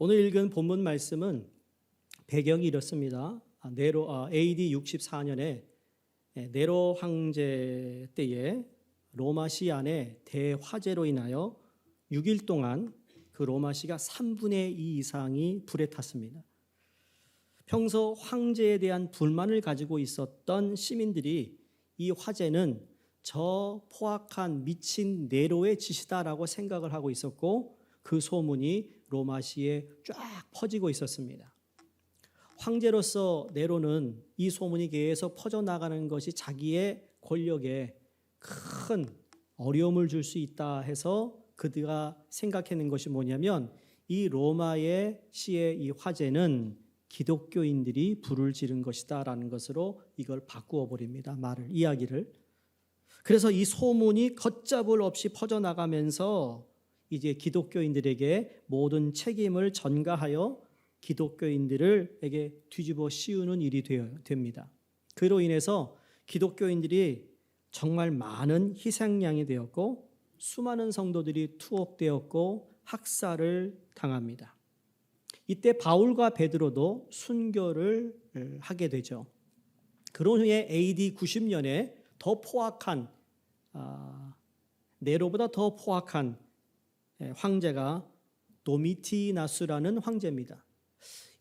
오늘 읽은 본문 말씀은 배경이 이렇습니다. AD 64년에 네로 황제 때에 로마시 안에 대화재로 인하여 6일 동안 그 로마시가 3분의 2 이상이 불에 탔습니다. 평소 황제에 대한 불만을 가지고 있었던 시민들이 이 화재는 저 포악한 미친 네로의 짓이다라고 생각을 하고 있었고, 그 소문이 로마시에 쫙 퍼지고 있었습니다. 황제로서 네로는 이 소문이 계속 퍼져나가는 것이 자기의 권력에 큰 어려움을 줄 수 있다 해서 그가 생각해낸 것이 뭐냐면, 이 로마의 시의 이 화재는 기독교인들이 불을 지른 것이다 라는 것으로 이걸 바꾸어 버립니다. 이야기를. 그래서 이 소문이 걷잡을 없이 퍼져나가면서 이제 기독교인들에게 모든 책임을 전가하여 기독교인들에게 뒤집어 씌우는 일이 됩니다. 그로 인해서 기독교인들이 정말 많은 희생양이 되었고, 수많은 성도들이 투옥되었고 학살을 당합니다. 이때 바울과 베드로도 순교를 하게 되죠. 그런 후에 AD 90년에 더 포악한 네로보다 더 포악한 황제가 도미티나스라는 황제입니다.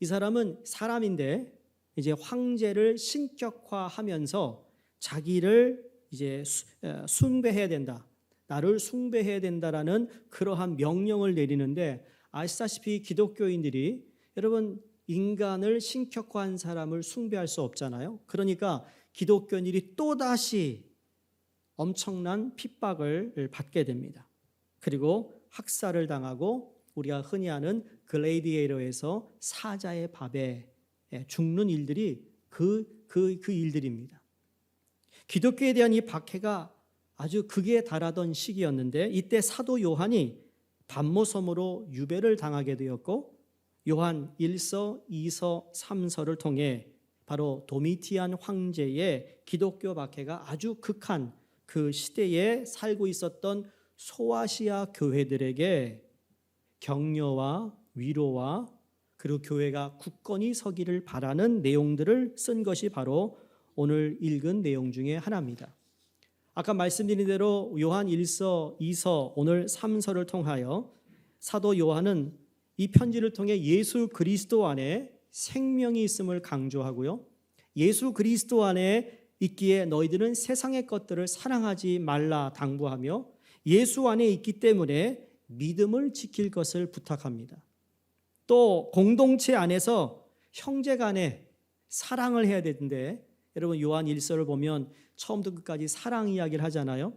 이 사람은 사람인데 이제 황제를 신격화하면서 자기를 이제 숭배해야 된다, 나를 숭배해야 된다라는 그러한 명령을 내리는데, 아시다시피 기독교인들이 여러분 인간을 신격화한 사람을 숭배할 수 없잖아요. 그러니까 기독교인들이 또다시 엄청난 핍박을 받게 됩니다. 그리고 학살을 당하고 우리가 흔히 아는 글래디에이터에서 사자의 밥에 죽는 일들이 그 일들입니다. 기독교에 대한 이 박해가 아주 극에 달하던 시기였는데, 이때 사도 요한이 반모섬으로 유배를 당하게 되었고, 요한 1서, 2서, 3서를 통해 바로 도미티안 황제의 기독교 박해가 아주 극한 그 시대에 살고 있었던 소아시아 교회들에게 격려와 위로와 그리고 교회가 굳건히 서기를 바라는 내용들을 쓴 것이 바로 오늘 읽은 내용 중에 하나입니다. 아까 말씀드린 대로 요한 1서, 2서, 오늘 3서를 통하여 사도 요한은 이 편지를 통해 예수 그리스도 안에 생명이 있음을 강조하고요, 예수 그리스도 안에 있기에 너희들은 세상의 것들을 사랑하지 말라 당부하며, 예수 안에 있기 때문에 믿음을 지킬 것을 부탁합니다. 또 공동체 안에서 형제 간에 사랑을 해야 되는데, 여러분 요한 1서를 보면 처음부터 끝까지 사랑 이야기를 하잖아요.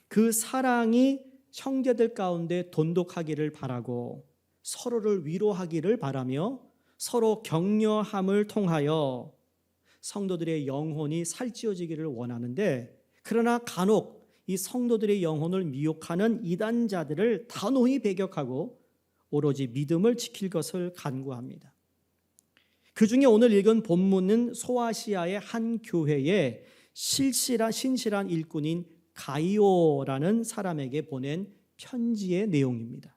그 사랑이 형제들 가운데 돈독하기를 바라고 서로를 위로하기를 바라며 서로 격려함을 통하여 성도들의 영혼이 살찌워지기를 원하는데, 그러나 간혹 이 성도들의 영혼을 미혹하는 이단자들을 단호히 배격하고 오로지 믿음을 지킬 것을 간구합니다. 그 중에 오늘 읽은 본문은 소아시아의 한 교회의 신실한 일꾼인 가이오라는 사람에게 보낸 편지의 내용입니다.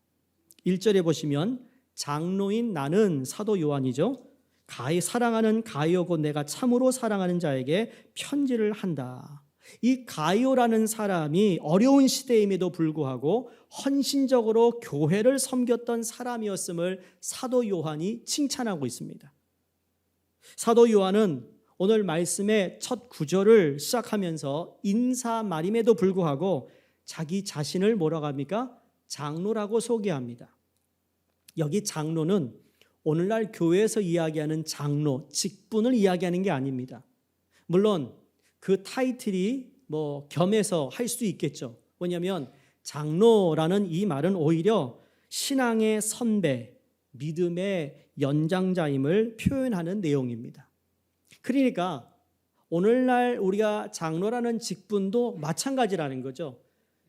1절에 보시면 장로인 나는 사도 요한이죠. 사랑하는 가이오고 내가 참으로 사랑하는 자에게 편지를 한다. 이 가이오라는 사람이 어려운 시대임에도 불구하고 헌신적으로 교회를 섬겼던 사람이었음을 사도 요한이 칭찬하고 있습니다. 사도 요한은 오늘 말씀의 첫 구절을 시작하면서 인사말임에도 불구하고 자기 자신을 뭐라고 합니까? 장로라고 소개합니다. 여기 장로는 오늘날 교회에서 이야기하는 장로, 직분을 이야기하는 게 아닙니다. 물론 그 타이틀이 겸해서 할 수 있겠죠. 왜냐하면 장로라는 이 말은 오히려 신앙의 선배, 믿음의 연장자임을 표현하는 내용입니다. 그러니까 오늘날 우리가 장로라는 직분도 마찬가지라는 거죠.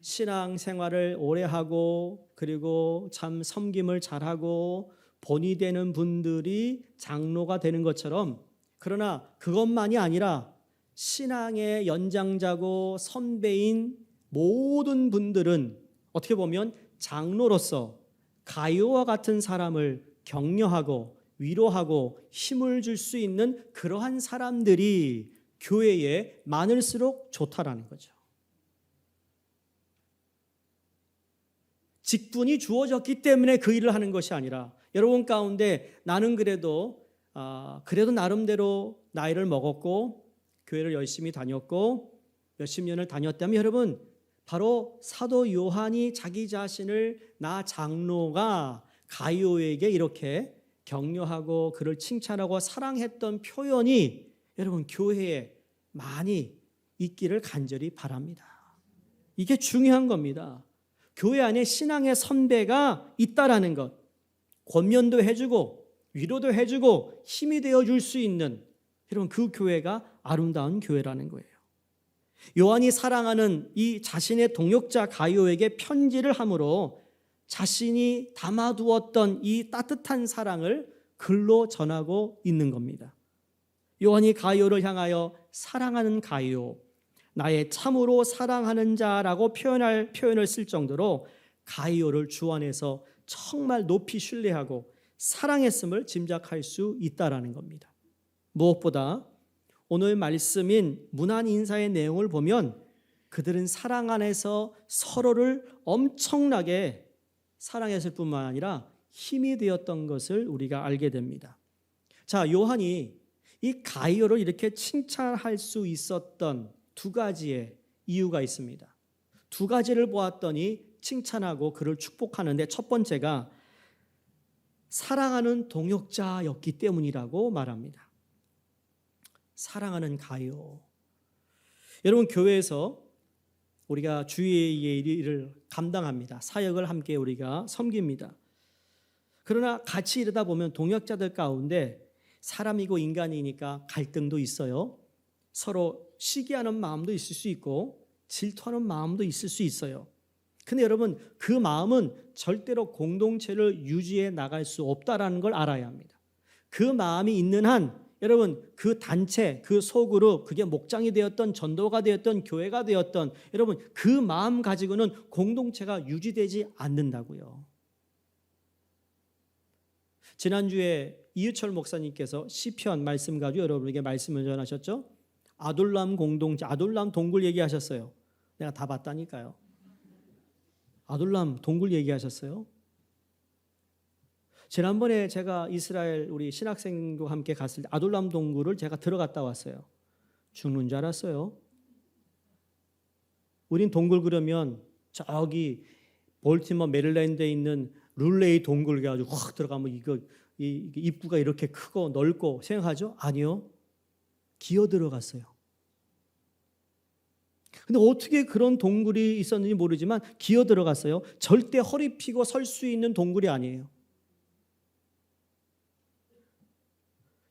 신앙 생활을 오래 하고 그리고 참 섬김을 잘하고 본이 되는 분들이 장로가 되는 것처럼, 그러나 그것만이 아니라 신앙의 연장자고 선배인 모든 분들은 어떻게 보면 장로로서 가이오와 같은 사람을 격려하고 위로하고 힘을 줄 수 있는 그러한 사람들이 교회에 많을수록 좋다라는 거죠. 직분이 주어졌기 때문에 그 일을 하는 것이 아니라 여러분 가운데 나는 그래도 나름대로 나이를 먹었고 교회를 열심히 다녔고 몇십 년을 다녔다면 여러분 바로 사도 요한이 자기 자신을 나 장로가 가이오에게 이렇게 격려하고 그를 칭찬하고 사랑했던 표현이 여러분 교회에 많이 있기를 간절히 바랍니다. 이게 중요한 겁니다. 교회 안에 신앙의 선배가 있다라는 것, 권면도 해주고 위로도 해주고 힘이 되어줄 수 있는 여러분 그 교회가 아름다운 교회라는 거예요. 요한이 사랑하는 이 자신의 동역자 가이오에게 편지를 함으로 자신이 담아두었던 이 따뜻한 사랑을 글로 전하고 있는 겁니다. 요한이 가이오를 향하여 사랑하는 가이오, 나의 참으로 사랑하는 자라고 표현을 쓸 정도로 가이오를 주 안에서 정말 높이 신뢰하고 사랑했음을 짐작할 수 있다라는 겁니다. 무엇보다 오늘 말씀인 문안 인사의 내용을 보면 그들은 사랑 안에서 서로를 엄청나게 사랑했을 뿐만 아니라 힘이 되었던 것을 우리가 알게 됩니다. 자, 요한이 이 가이오를 이렇게 칭찬할 수 있었던 두 가지의 이유가 있습니다. 두 가지를 보았더니 칭찬하고 그를 축복하는데 첫 번째가 사랑하는 동역자였기 때문이라고 말합니다. 사랑하는 가이오. 여러분 교회에서 우리가 주의 일을 감당합니다. 사역을 함께 우리가 섬깁니다. 그러나 같이 이러다 보면 동역자들 가운데 사람이고 인간이니까 갈등도 있어요. 서로 시기하는 마음도 있을 수 있고 질투하는 마음도 있을 수 있어요. 근데 여러분 그 마음은 절대로 공동체를 유지해 나갈 수 없다라는 걸 알아야 합니다. 그 마음이 있는 한 여러분 그 단체, 그 소그룹, 그게 목장이 되었던 전도가 되었던 교회가 되었던 여러분 그 마음 가지고는 공동체가 유지되지 않는다고요. 지난주에 이유철 목사님께서 시편 말씀 가지고 여러분에게 말씀을 전하셨죠. 아둘람 공동체, 아둘람 동굴 얘기하셨어요. 내가 다 봤다니까요. 아둘람 동굴 얘기하셨어요. 지난번에 제가 이스라엘 우리 신학생과 함께 갔을 때 아둘람 동굴을 제가 들어갔다 왔어요. 죽는 줄 알았어요. 우린 동굴 그러면 저기 볼티모 메릴랜드에 있는 룰레이 동굴 가지고 확 들어가면 이 입구가 이렇게 크고 넓고 생각하죠? 아니요. 기어 들어갔어요. 근데 어떻게 그런 동굴이 있었는지 모르지만 기어 들어갔어요. 절대 허리 펴고 설 수 있는 동굴이 아니에요.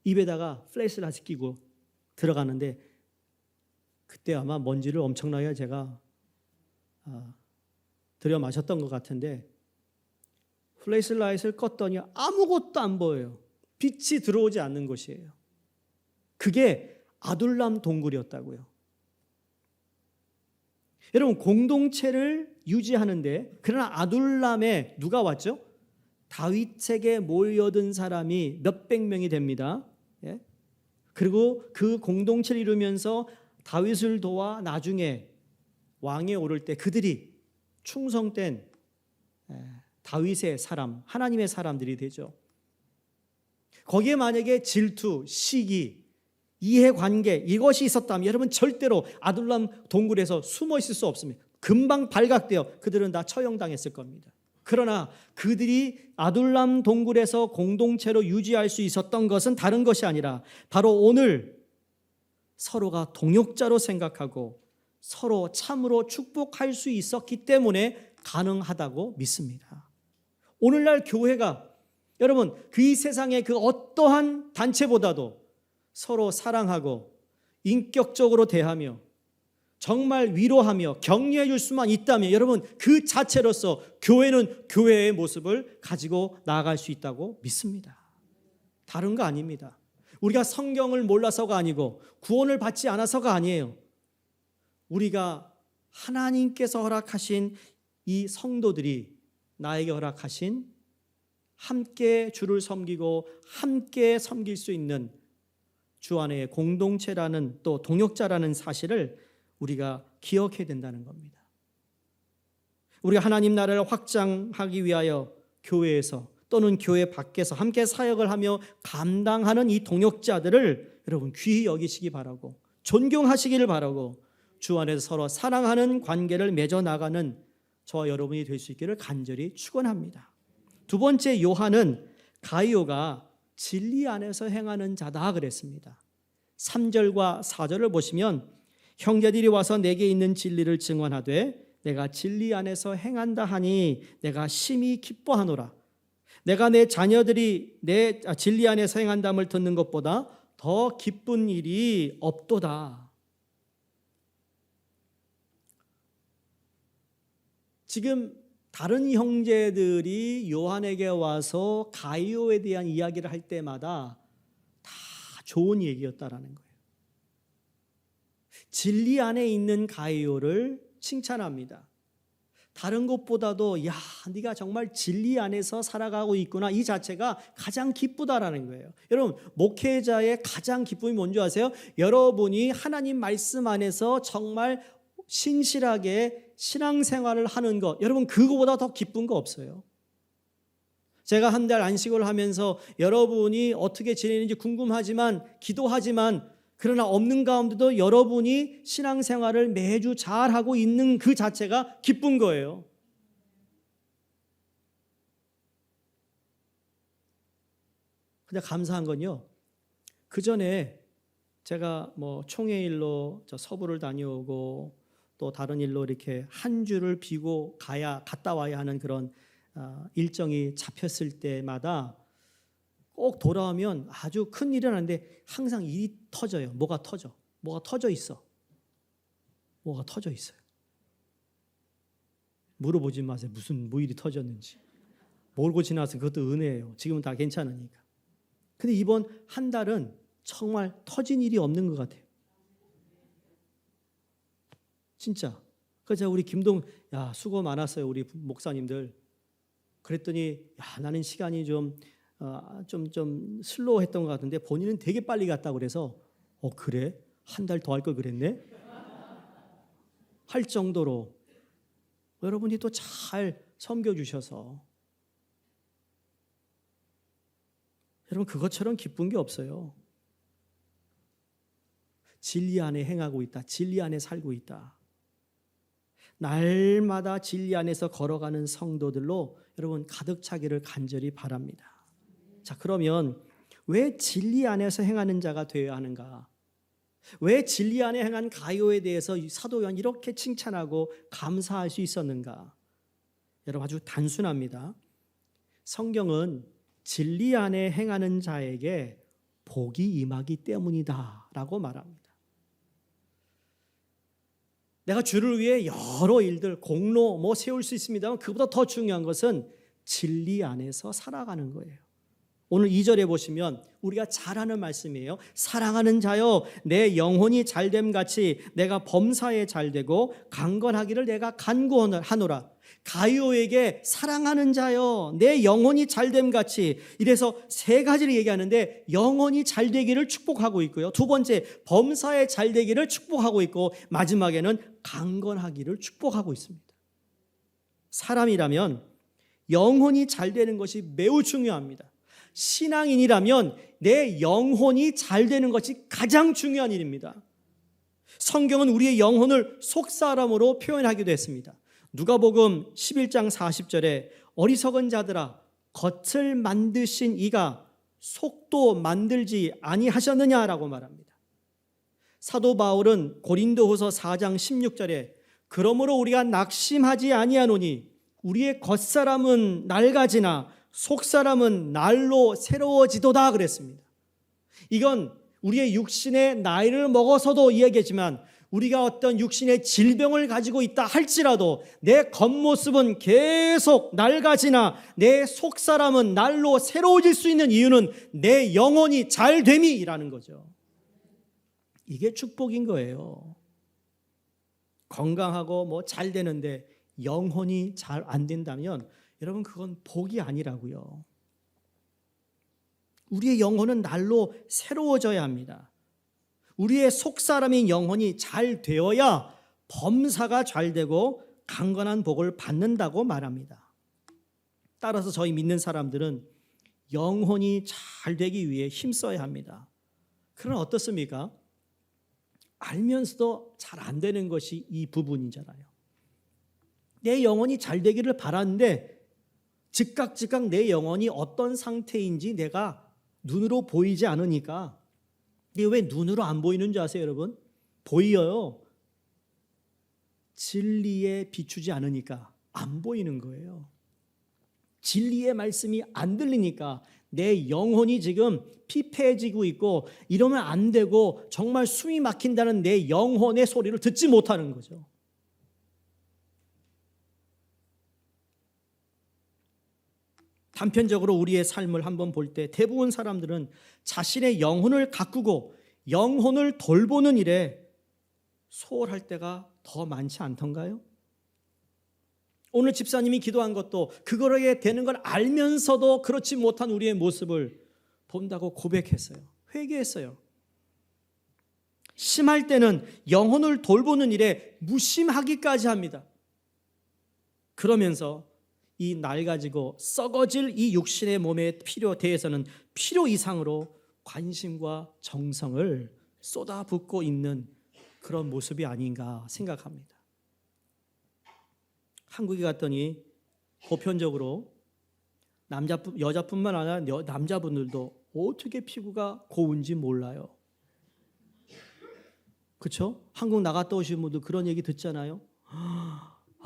입에다가 플래시라이트 끼고 들어가는데 그때 아마 먼지를 엄청나게 제가 들여 마셨던 것 같은데 플래시라이트를 껐더니 아무것도 안 보여요. 빛이 들어오지 않는 곳이에요. 그게 아둘람 동굴이었다고요. 여러분 공동체를 유지하는데 그러나 아둘람에 누가 왔죠? 다윗에게 모여든 사람이 몇백 명이 됩니다. 예? 그리고 그 공동체를 이루면서 다윗을 도와 나중에 왕에 오를 때 그들이 충성된 다윗의 사람, 하나님의 사람들이 되죠. 거기에 만약에 질투, 시기, 이해관계 이것이 있었다면 여러분 절대로 아둘람 동굴에서 숨어 있을 수 없습니다. 금방 발각되어 그들은 다 처형당했을 겁니다. 그러나 그들이 아둘람 동굴에서 공동체로 유지할 수 있었던 것은 다른 것이 아니라 바로 오늘 서로가 동역자로 생각하고 서로 참으로 축복할 수 있었기 때문에 가능하다고 믿습니다. 오늘날 교회가 여러분 그 세상의 그 어떠한 단체보다도 서로 사랑하고 인격적으로 대하며 정말 위로하며 격려해 줄 수만 있다면 여러분 그 자체로서 교회는 교회의 모습을 가지고 나아갈 수 있다고 믿습니다. 다른 거 아닙니다. 우리가 성경을 몰라서가 아니고 구원을 받지 않아서가 아니에요. 우리가 하나님께서 허락하신 이 성도들이 나에게 허락하신 함께 주를 섬기고 함께 섬길 수 있는 주 안에 공동체라는 또 동역자라는 사실을 우리가 기억해야 된다는 겁니다. 우리가 하나님 나라를 확장하기 위하여 교회에서 또는 교회 밖에서 함께 사역을 하며 감당하는 이 동역자들을 여러분 귀히 여기시기 바라고 존경하시기를 바라고 주 안에서 서로 사랑하는 관계를 맺어 나가는 저와 여러분이 될 수 있기를 간절히 축원합니다. 두 번째, 요한은 가이오가 진리 안에서 행하는 자다 그랬습니다. 3절과 4절을 보시면 형제들이 와서 내게 있는 진리를 증언하되 내가 진리 안에서 행한다 하니 내가 심히 기뻐하노라. 내가 내 자녀들이 내 진리 안에서 행한담을 듣는 것보다 더 기쁜 일이 없도다. 지금 다른 형제들이 요한에게 와서 가이오에 대한 이야기를 할 때마다 다 좋은 얘기였다라는 거예요. 진리 안에 있는 가이오를 칭찬합니다. 다른 것보다도 야, 네가 정말 진리 안에서 살아가고 있구나, 이 자체가 가장 기쁘다라는 거예요. 여러분, 목회자의 가장 기쁨이 뭔지 아세요? 여러분이 하나님 말씀 안에서 정말 신실하게 신앙생활을 하는 것, 여러분 그거보다 더 기쁜 거 없어요. 제가 한 달 안식을 하면서 여러분이 어떻게 지내는지 궁금하지만, 기도하지만, 그러나 없는 가운데도 여러분이 신앙생활을 매주 잘하고 있는 그 자체가 기쁜 거예요. 근데 감사한 건요, 그 전에 제가 총회 일로 저 서부를 다녀오고 또 다른 일로 이렇게 한 주를 비고 갔다 와야 하는 그런 일정이 잡혔을 때마다 꼭 돌아오면 아주 큰 일은 아닌데 항상 일이 터져요. 뭐가 터져 있어. 뭐가 터져 있어요. 물어보지 마세요. 무슨 뭐 일이 터졌는지. 모르고 지나서 그것도 은혜예요. 지금은 다 괜찮으니까. 근데 이번 한 달은 정말 터진 일이 없는 것 같아요. 진짜. 그래서 우리 야, 수고 많았어요. 우리 목사님들. 그랬더니 야, 나는 시간이 좀 슬로우했던 것 같은데 본인은 되게 빨리 갔다고 그래서 그래? 한 달 더 할 걸 그랬네? 할 정도로 여러분이 또 잘 섬겨주셔서 여러분 그것처럼 기쁜 게 없어요. 진리 안에 행하고 있다. 진리 안에 살고 있다. 날마다 진리 안에서 걸어가는 성도들로 여러분 가득 차기를 간절히 바랍니다. 자, 그러면 왜 진리 안에서 행하는 자가 되어야 하는가? 왜 진리 안에 행한 가이오에 대해서 사도 요한이 이렇게 칭찬하고 감사할 수 있었는가? 여러분 아주 단순합니다. 성경은 진리 안에 행하는 자에게 복이 임하기 때문이다라고 말합니다. 내가 주를 위해 여러 일들, 공로 세울 수 있습니다만 그보다 더 중요한 것은 진리 안에서 살아가는 거예요. 오늘 2절에 보시면 우리가 잘 아는 말씀이에요. 사랑하는 자여 내 영혼이 잘됨 같이 내가 범사에 잘되고 강건하기를 내가 간구하노라. 가이오에게 사랑하는 자여 내 영혼이 잘됨 같이, 이래서 세 가지를 얘기하는데 영혼이 잘되기를 축복하고 있고요, 두 번째 범사에 잘되기를 축복하고 있고 마지막에는 강건하기를 축복하고 있습니다. 사람이라면 영혼이 잘되는 것이 매우 중요합니다. 신앙인이라면 내 영혼이 잘되는 것이 가장 중요한 일입니다. 성경은 우리의 영혼을 속사람으로 표현하기도 했습니다. 누가복음 11장 40절에 어리석은 자들아 겉을 만드신 이가 속도 만들지 아니하셨느냐라고 말합니다. 사도 바울은 고린도후서 4장 16절에 그러므로 우리가 낙심하지 아니하노니 우리의 겉사람은 낡아지나 속사람은 날로 새로워지도다 그랬습니다. 이건 우리의 육신의 나이를 먹어서도 이야기하지만 우리가 어떤 육신의 질병을 가지고 있다 할지라도 내 겉모습은 계속 낡아지나 내 속사람은 날로 새로워질 수 있는 이유는 내 영혼이 잘됨이라는 거죠. 이게 축복인 거예요. 건강하고 잘 되는데 영혼이 잘 안 된다면 여러분 그건 복이 아니라고요. 우리의 영혼은 날로 새로워져야 합니다. 우리의 속사람인 영혼이 잘 되어야 범사가 잘 되고 강건한 복을 받는다고 말합니다. 따라서 저희 믿는 사람들은 영혼이 잘 되기 위해 힘써야 합니다. 그러나 어떻습니까? 알면서도 잘 안 되는 것이 이 부분이잖아요. 내 영혼이 잘 되기를 바라는데 즉각 내 영혼이 어떤 상태인지 내가 눈으로 보이지 않으니까. 이게 왜 눈으로 안 보이는 줄 아세요, 여러분? 보여요. 진리에 비추지 않으니까 안 보이는 거예요. 진리의 말씀이 안 들리니까 내 영혼이 지금 피폐해지고 있고 이러면 안 되고 정말 숨이 막힌다는 내 영혼의 소리를 듣지 못하는 거죠. 단편적으로 우리의 삶을 한번 볼 때 대부분 사람들은 자신의 영혼을 가꾸고 영혼을 돌보는 일에 소홀할 때가 더 많지 않던가요? 오늘 집사님이 기도한 것도 그거에 되는 걸 알면서도 그렇지 못한 우리의 모습을 본다고 고백했어요. 회개했어요. 심할 때는 영혼을 돌보는 일에 무심하기까지 합니다. 그러면서 이 낡아지고 썩어질 이 육신의 몸에 대해서는 필요 이상으로 관심과 정성을 쏟아붓고 있는 그런 모습이 아닌가 생각합니다. 한국에 갔더니 보편적으로 여자뿐만 아니라 남자분들도 어떻게 피부가 고운지 몰라요. 그렇죠? 한국 나갔다 오신 분들 그런 얘기 듣잖아요.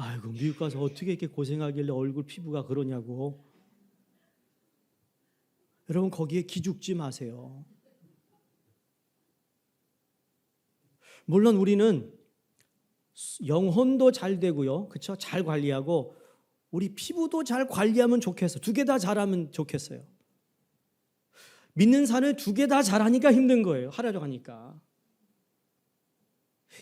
아이고, 미국 가서 어떻게 이렇게 고생하길래 얼굴 피부가 그러냐고. 여러분, 거기에 기죽지 마세요. 물론 우리는 영혼도 잘 되고요, 그렇죠? 잘 관리하고 우리 피부도 잘 관리하면 좋겠어요. 두 개 다 잘하면 좋겠어요. 믿는 사람은 두 개 다 잘하니까 힘든 거예요. 하려고 하니까.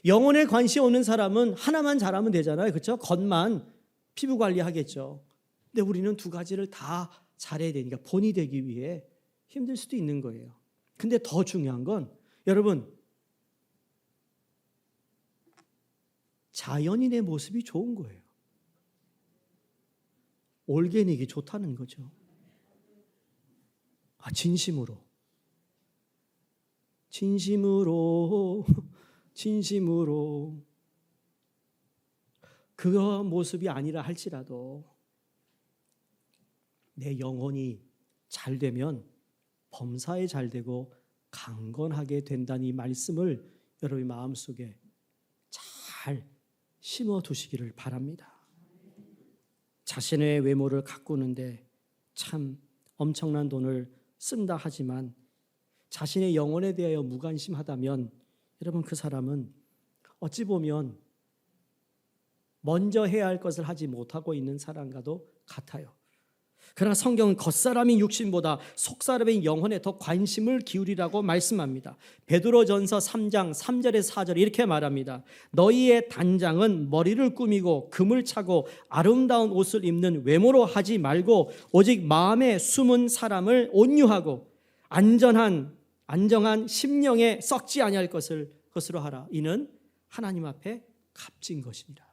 영혼에 관심 없는 사람은 하나만 잘하면 되잖아요, 그렇죠? 겉만 피부 관리하겠죠. 근데 우리는 두 가지를 다 잘해야 되니까 본이 되기 위해 힘들 수도 있는 거예요. 근데 더 중요한 건 여러분, 자연인의 모습이 좋은 거예요. 올게닉이 좋다는 거죠. 진심으로 그 모습이 아니라 할지라도 내 영혼이 잘 되면 범사에 잘 되고 강건하게 된다는 이 말씀을 여러분의 마음속에 잘 심어두시기를 바랍니다. 자신의 외모를 가꾸는데 참 엄청난 돈을 쓴다 하지만 자신의 영혼에 대하여 무관심하다면 여러분, 그 사람은 어찌 보면 먼저 해야 할 것을 하지 못하고 있는 사람과도 같아요. 그러나 성경은 겉사람인 육신보다 속사람인 영혼에 더 관심을 기울이라고 말씀합니다. 베드로전서 3장 3절에서 4절 이렇게 말합니다. 너희의 단장은 머리를 꾸미고 금을 차고 아름다운 옷을 입는 외모로 하지 말고 오직 마음에 숨은 사람을 온유하고 안정한 심령에 썩지 아니할 것으로 하라. 이는 하나님 앞에 값진 것이니라.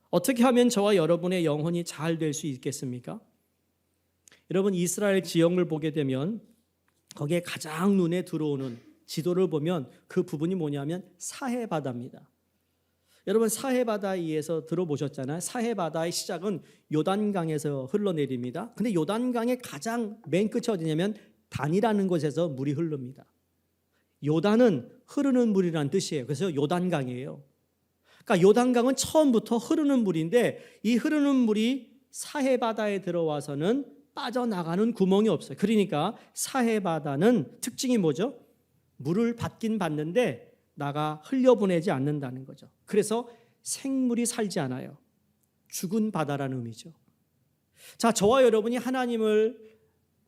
어떻게 하면 저와 여러분의 영혼이 잘 될 수 있겠습니까? 여러분, 이스라엘 지형을 보게 되면 거기에 가장 눈에 들어오는 지도를 보면 그 부분이 뭐냐면 사해바다입니다. 여러분, 사해바다에서 들어보셨잖아요. 사해바다의 시작은 요단강에서 흘러내립니다. 근데 요단강의 가장 맨 끝이 어디냐면 단이라는 곳에서 물이 흐릅니다. 요단은 흐르는 물이라는 뜻이에요. 그래서 요단강이에요. 그러니까 요단강은 처음부터 흐르는 물인데 이 흐르는 물이 사해바다에 들어와서는 빠져나가는 구멍이 없어요. 그러니까 사해바다는 특징이 뭐죠? 물을 받긴 받는데 나가 흘려보내지 않는다는 거죠. 그래서 생물이 살지 않아요. 죽은 바다라는 의미죠. 자, 저와 여러분이 하나님을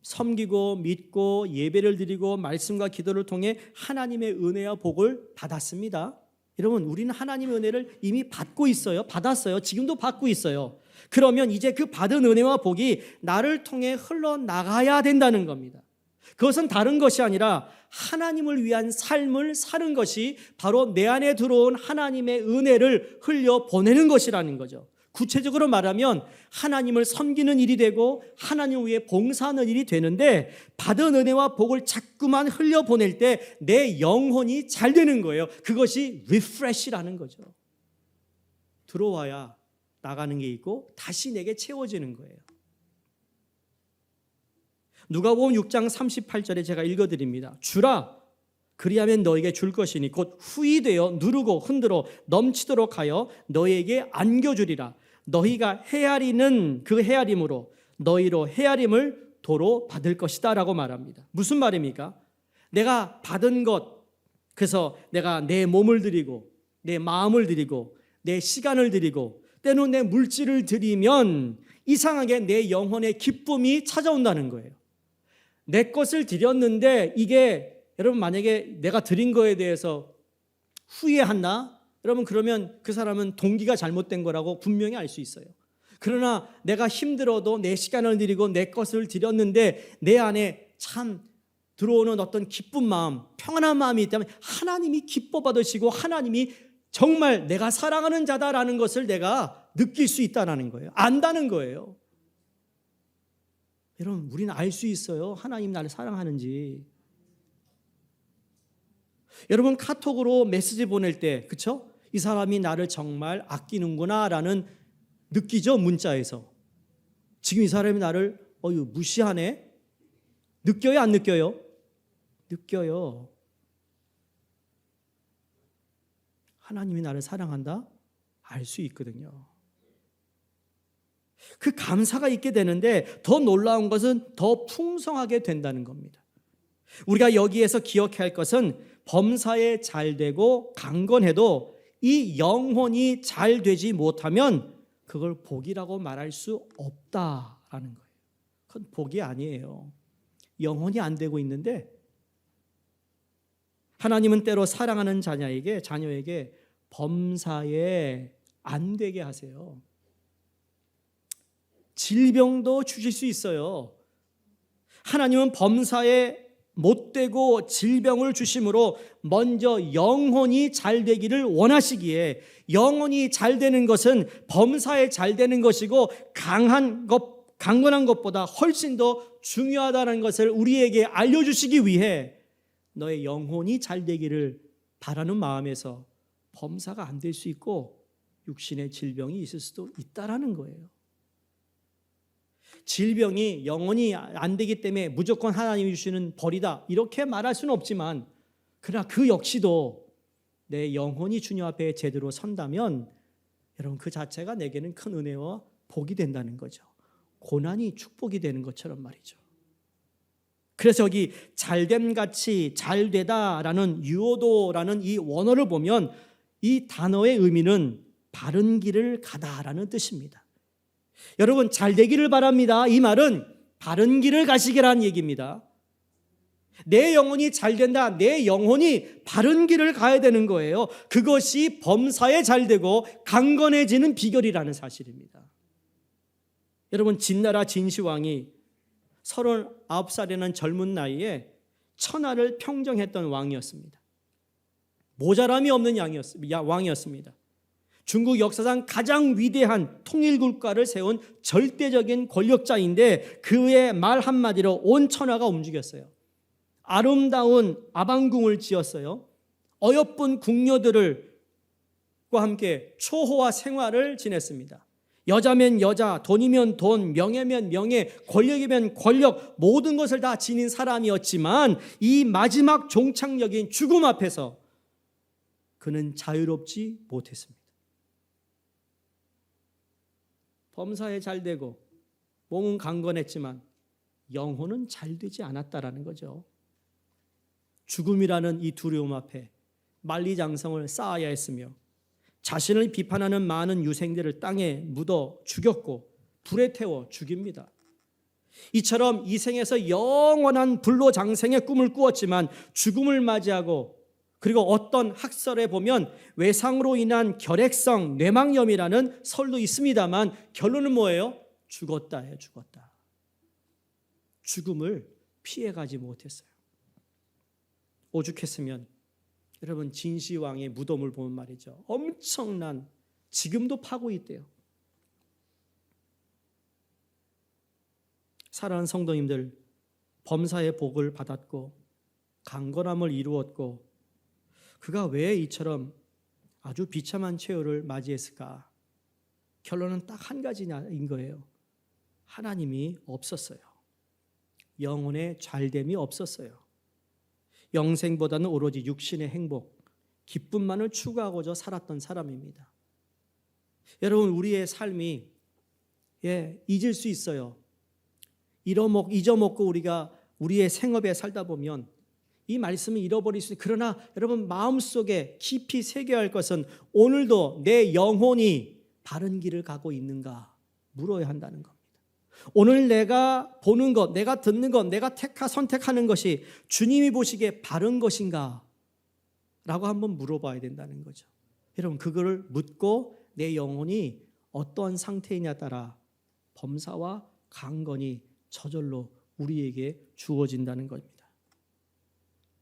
섬기고 믿고 예배를 드리고 말씀과 기도를 통해 하나님의 은혜와 복을 받았습니다. 여러분, 우리는 하나님의 은혜를 이미 받고 있어요. 받았어요. 지금도 받고 있어요. 그러면 이제 그 받은 은혜와 복이 나를 통해 흘러나가야 된다는 겁니다. 그것은 다른 것이 아니라 하나님을 위한 삶을 사는 것이 바로 내 안에 들어온 하나님의 은혜를 흘려보내는 것이라는 거죠. 구체적으로 말하면 하나님을 섬기는 일이 되고 하나님 위해 봉사하는 일이 되는데, 받은 은혜와 복을 자꾸만 흘려보낼 때 내 영혼이 잘 되는 거예요. 그것이 리프레시라는 거죠. 들어와야 나가는 게 있고 다시 내게 채워지는 거예요. 누가복음 6장 38절에 제가 읽어드립니다. 주라, 그리하면 너에게 줄 것이니 곧 후히 되어 누르고 흔들어 넘치도록 하여 너에게 안겨주리라. 너희가 헤아리는 그 헤아림으로 너희로 헤아림을 도로 받을 것이다 라고 말합니다. 무슨 말입니까? 내가 받은 것, 그래서 내가 내 몸을 드리고 내 마음을 드리고 내 시간을 드리고 때로는 내 물질을 드리면 이상하게 내 영혼의 기쁨이 찾아온다는 거예요. 내 것을 드렸는데 이게, 여러분 만약에 내가 드린 거에 대해서 후회한다? 여러분 그러면 그 사람은 동기가 잘못된 거라고 분명히 알 수 있어요. 그러나 내가 힘들어도 내 시간을 드리고 내 것을 드렸는데 내 안에 참 들어오는 어떤 기쁜 마음, 평안한 마음이 있다면 하나님이 기뻐 받으시고 하나님이 정말 내가 사랑하는 자다라는 것을 내가 느낄 수 있다는 거예요. 안다는 거예요. 여러분 우리는 알 수 있어요. 하나님 나를 사랑하는지. 여러분 카톡으로 메시지 보낼 때, 그렇죠? 이 사람이 나를 정말 아끼는구나라는 느끼죠. 문자에서. 지금 이 사람이 나를 무시하네? 느껴요? 안 느껴요? 느껴요. 하나님이 나를 사랑한다? 알 수 있거든요. 그 감사가 있게 되는데 더 놀라운 것은 더 풍성하게 된다는 겁니다. 우리가 여기에서 기억해야 할 것은 범사에 잘 되고 강건해도 이 영혼이 잘 되지 못하면 그걸 복이라고 말할 수 없다라는 거예요. 그건 복이 아니에요. 영혼이 안 되고 있는데, 하나님은 때로 사랑하는 자녀에게 범사에 안 되게 하세요. 질병도 주실 수 있어요. 하나님은 범사에 못되고 질병을 주심으로 먼저 영혼이 잘 되기를 원하시기에, 영혼이 잘 되는 것은 범사에 잘 되는 것이고 강건한 것보다 훨씬 더 중요하다는 것을 우리에게 알려주시기 위해 너의 영혼이 잘 되기를 바라는 마음에서 범사가 안 될 수 있고 육신의 질병이 있을 수도 있다라는 거예요. 질병이 영혼이 안 되기 때문에 무조건 하나님이 주시는 벌이다 이렇게 말할 수는 없지만, 그러나 그 역시도 내 영혼이 주님 앞에 제대로 선다면 여러분 그 자체가 내게는 큰 은혜와 복이 된다는 거죠. 고난이 축복이 되는 것처럼 말이죠. 그래서 여기 잘됨같이 잘되다라는 유오도라는 이 원어를 보면 이 단어의 의미는 바른 길을 가다라는 뜻입니다. 여러분 잘 되기를 바랍니다. 이 말은 바른 길을 가시기라는 얘기입니다. 내 영혼이 잘 된다. 내 영혼이 바른 길을 가야 되는 거예요. 그것이 범사에 잘 되고 강건해지는 비결이라는 사실입니다. 여러분 진나라 진시황이 39살이라는 젊은 나이에 천하를 평정했던 왕이었습니다. 모자람이 없는 왕이었습니다. 중국 역사상 가장 위대한 통일국가를 세운 절대적인 권력자인데 그의 말 한마디로 온 천하가 움직였어요. 아름다운 아방궁을 지었어요. 어여쁜 궁녀들과 함께 초호화 생활을 지냈습니다. 여자면 여자, 돈이면 돈, 명예면 명예, 권력이면 권력, 모든 것을 다 지닌 사람이었지만 이 마지막 종착역인 죽음 앞에서 그는 자유롭지 못했습니다. 범사에 잘 되고 몸은 강건했지만 영혼은 잘 되지 않았다라는 거죠. 죽음이라는 이 두려움 앞에 만리장성을 쌓아야 했으며 자신을 비판하는 많은 유생들을 땅에 묻어 죽였고 불에 태워 죽입니다. 이처럼 이 생에서 영원한 불로장생의 꿈을 꾸었지만 죽음을 맞이하고 그리고 어떤 학설에 보면 외상으로 인한 결핵성 뇌망염이라는 설도 있습니다만 결론은 뭐예요? 죽었다예요. 죽었다. 죽음을 피해가지 못했어요. 오죽했으면 여러분 진시황의 무덤을 보면 말이죠. 엄청난 지금도 파고 있대요. 사랑하는 성도님들, 범사의 복을 받았고 강건함을 이루었고 그가 왜 이처럼 아주 비참한 최후를 맞이했을까? 결론은 딱 한 가지인 거예요. 하나님이 없었어요. 영혼의 잘됨이 없었어요. 영생보다는 오로지 육신의 행복, 기쁨만을 추구하고자 살았던 사람입니다. 여러분, 우리의 삶이 잊을 수 있어요. 잊어먹고 우리가 우리의 생업에 살다 보면 이 말씀을 잃어버릴 수 있어요. 그러나 여러분 마음속에 깊이 새겨야 할 것은 오늘도 내 영혼이 바른 길을 가고 있는가 물어야 한다는 겁니다. 오늘 내가 보는 것, 내가 듣는 것, 내가 선택하는 것이 주님이 보시기에 바른 것인가? 라고 한번 물어봐야 된다는 거죠. 여러분 그거를 묻고 내 영혼이 어떠한 상태이냐에 따라 범사와 강건이 저절로 우리에게 주어진다는 겁니다.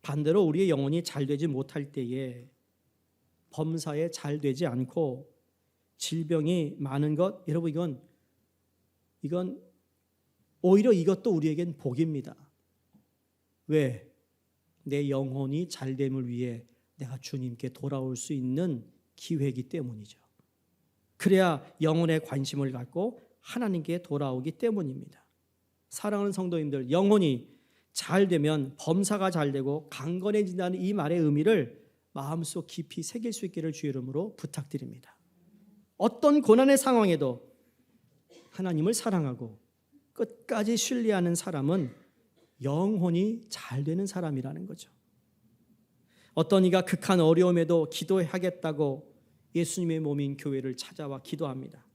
반대로 우리의 영혼이 잘 되지 못할 때에 범사에 잘 되지 않고 질병이 많은 것, 여러분 이건 오히려 이것도 우리에겐 복입니다. 왜? 내 영혼이 잘됨을 위해 내가 주님께 돌아올 수 있는 기회이기 때문이죠. 그래야 영혼에 관심을 갖고 하나님께 돌아오기 때문입니다. 사랑하는 성도님들, 영혼이 잘 되면 범사가 잘 되고 강건해진다는 이 말의 의미를 마음속 깊이 새길 수 있기를 주의 이름으로 부탁드립니다. 어떤 고난의 상황에도 하나님을 사랑하고 끝까지 신뢰하는 사람은 영혼이 잘 되는 사람이라는 거죠. 어떤 이가 극한 어려움에도 기도하겠다고 예수님의 몸인 교회를 찾아와 기도합니다.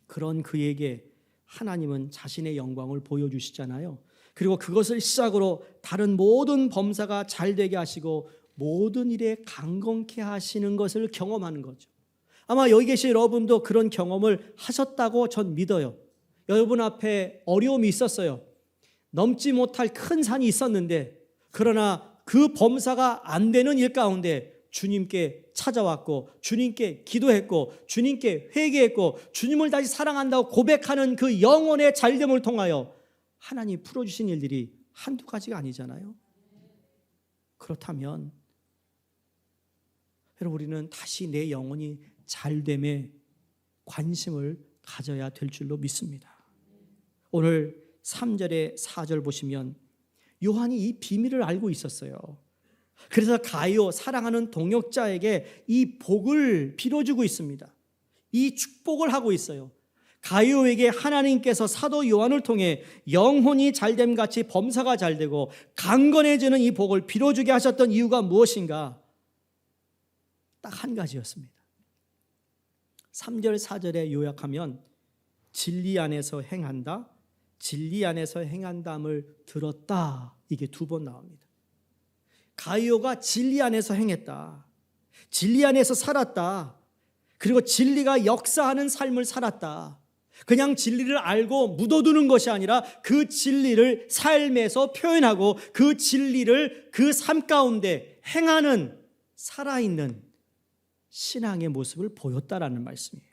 그런 그에게 하나님은 자신의 영광을 보여주시잖아요. 그리고 그것을 시작으로 다른 모든 범사가 잘 되게 하시고 모든 일에 강건케 하시는 것을 경험하는 거죠. 아마 여기 계신 여러분도 그런 경험을 하셨다고 전 믿어요. 여러분 앞에 어려움이 있었어요. 넘지 못할 큰 산이 있었는데 그러나 그 범사가 안 되는 일 가운데 주님께 찾아왔고 주님께 기도했고 주님께 회개했고 주님을 다시 사랑한다고 고백하는 그 영혼의 잘됨을 통하여 하나님이 풀어주신 일들이 한두 가지가 아니잖아요. 그렇다면 여러분 우리는 다시 내 영혼이 잘됨에 관심을 가져야 될 줄로 믿습니다. 오늘 3절에 4절 보시면 요한이 이 비밀을 알고 있었어요. 그래서 가이오 사랑하는 동역자에게 이 복을 빌어주고 있습니다. 이 축복을 하고 있어요. 가이오에게 하나님께서 사도 요한을 통해 영혼이 잘됨 같이 범사가 잘되고 강건해지는 이 복을 빌어주게 하셨던 이유가 무엇인가? 딱 한 가지였습니다. 3절 4절에 요약하면 진리 안에서 행한다, 진리 안에서 행한다를 들었다. 이게 두 번 나옵니다. 가이오가 진리 안에서 행했다. 진리 안에서 살았다. 그리고 진리가 역사하는 삶을 살았다. 그냥 진리를 알고 묻어두는 것이 아니라 그 진리를 삶에서 표현하고 그 진리를 그 삶 가운데 행하는 살아있는 신앙의 모습을 보였다라는 말씀이에요.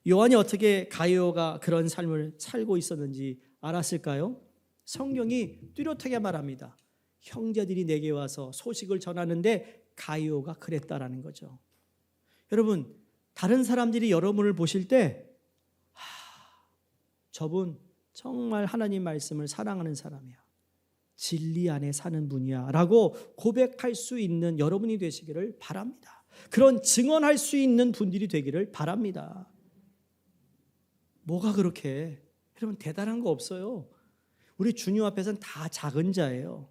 요한이 어떻게 가이오가 그런 삶을 살고 있었는지 알았을까요? 성경이 뚜렷하게 말합니다. 형제들이 내게 와서 소식을 전하는데 가이오가 그랬다라는 거죠. 여러분, 다른 사람들이 여러분을 보실 때 저분 정말 하나님 말씀을 사랑하는 사람이야, 진리 안에 사는 분이야 라고 고백할 수 있는 여러분이 되시기를 바랍니다. 그런 증언할 수 있는 분들이 되기를 바랍니다. 뭐가 그렇게 여러분 대단한 거 없어요. 우리 주님 앞에서는 다 작은 자예요.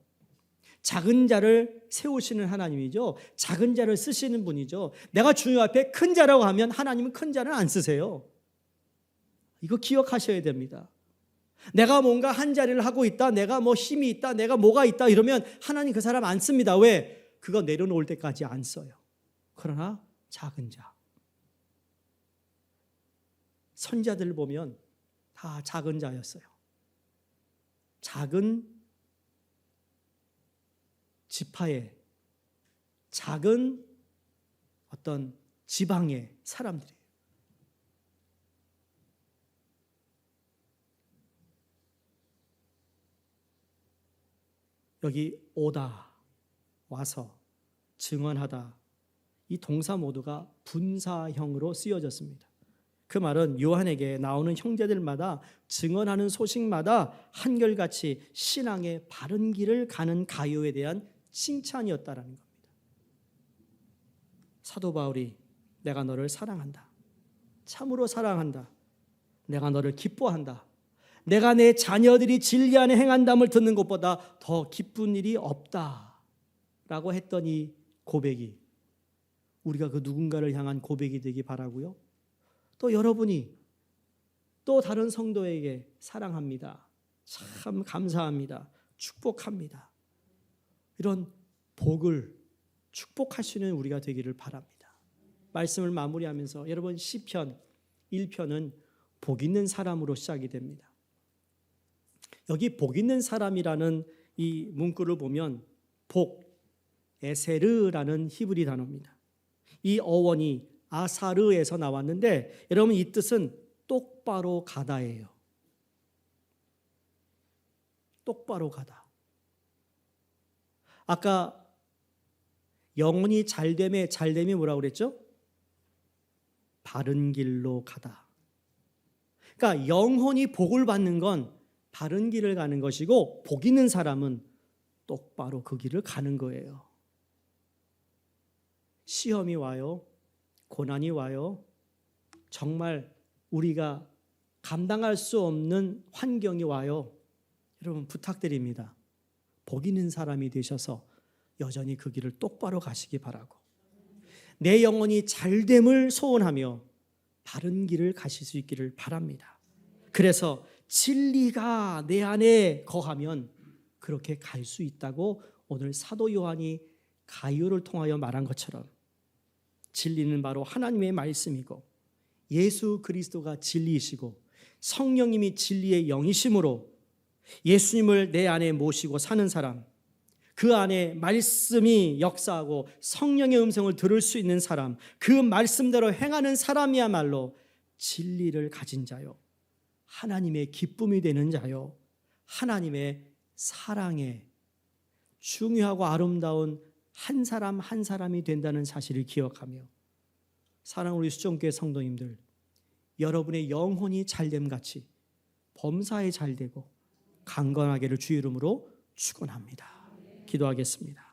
작은 자를 세우시는 하나님이죠. 작은 자를 쓰시는 분이죠. 내가 주님 앞에 큰 자라고 하면 하나님은 큰 자는 안 쓰세요. 이거 기억하셔야 됩니다. 내가 뭔가 한 자리를 하고 있다, 내가 뭐 힘이 있다, 내가 뭐가 있다 이러면 하나님 그 사람 안 씁니다. 왜? 그거 내려놓을 때까지 안 써요. 그러나 작은 자. 선자들 보면 다 작은 자였어요. 작은 지파의 작은 어떤 지방의 사람들이에요. 여기 오다, 와서, 증언하다, 이 동사 모두가 분사형으로 쓰여졌습니다. 그 말은 요한에게 나오는 형제들마다 증언하는 소식마다 한결같이 신앙의 바른 길을 가는 가요에 대한 칭찬이었다라는 겁니다. 사도 바울이 내가 너를 사랑한다. 참으로 사랑한다. 내가 너를 기뻐한다. 내가 내 자녀들이 진리 안에 행한담을 듣는 것보다 더 기쁜 일이 없다라고 했던 이 고백이 우리가 그 누군가를 향한 고백이 되기 바라고요. 또 여러분이 또 다른 성도에게 사랑합니다. 참 감사합니다. 축복합니다. 이런 복을 축복할 수 있는 우리가 되기를 바랍니다. 말씀을 마무리하면서 여러분 시편 1편은 복 있는 사람으로 시작이 됩니다. 여기 복 있는 사람이라는 이 문구를 보면 복, 에세르라는 히브리 단어입니다. 이 어원이 아사르에서 나왔는데 여러분 이 뜻은 똑바로 가다예요. 똑바로 가다. 아까 영혼이 잘됨이 뭐라고 그랬죠? 바른 길로 가다. 그러니까 영혼이 복을 받는 건 바른 길을 가는 것이고 복 있는 사람은 똑바로 그 길을 가는 거예요. 시험이 와요. 고난이 와요. 정말 우리가 감당할 수 없는 환경이 와요. 여러분 부탁드립니다. 복 있는 사람이 되셔서 여전히 그 길을 똑바로 가시기 바라고 내 영혼이 잘됨을 소원하며 바른 길을 가실 수 있기를 바랍니다. 그래서 진리가 내 안에 거하면 그렇게 갈 수 있다고 오늘 사도 요한이 가이오를 통하여 말한 것처럼 진리는 바로 하나님의 말씀이고 예수 그리스도가 진리이시고 성령님이 진리의 영이심으로 예수님을 내 안에 모시고 사는 사람, 그 안에 말씀이 역사하고 성령의 음성을 들을 수 있는 사람, 그 말씀대로 행하는 사람이야말로 진리를 가진 자요, 하나님의 기쁨이 되는 자요, 하나님의 사랑에 중요하고 아름다운 한 사람 한 사람이 된다는 사실을 기억하며 사랑하는 우리 수종교회 성도님들, 여러분의 영혼이 잘됨같이 범사에 잘되고 강건하기를 주의 이름으로 축원합니다. 기도하겠습니다.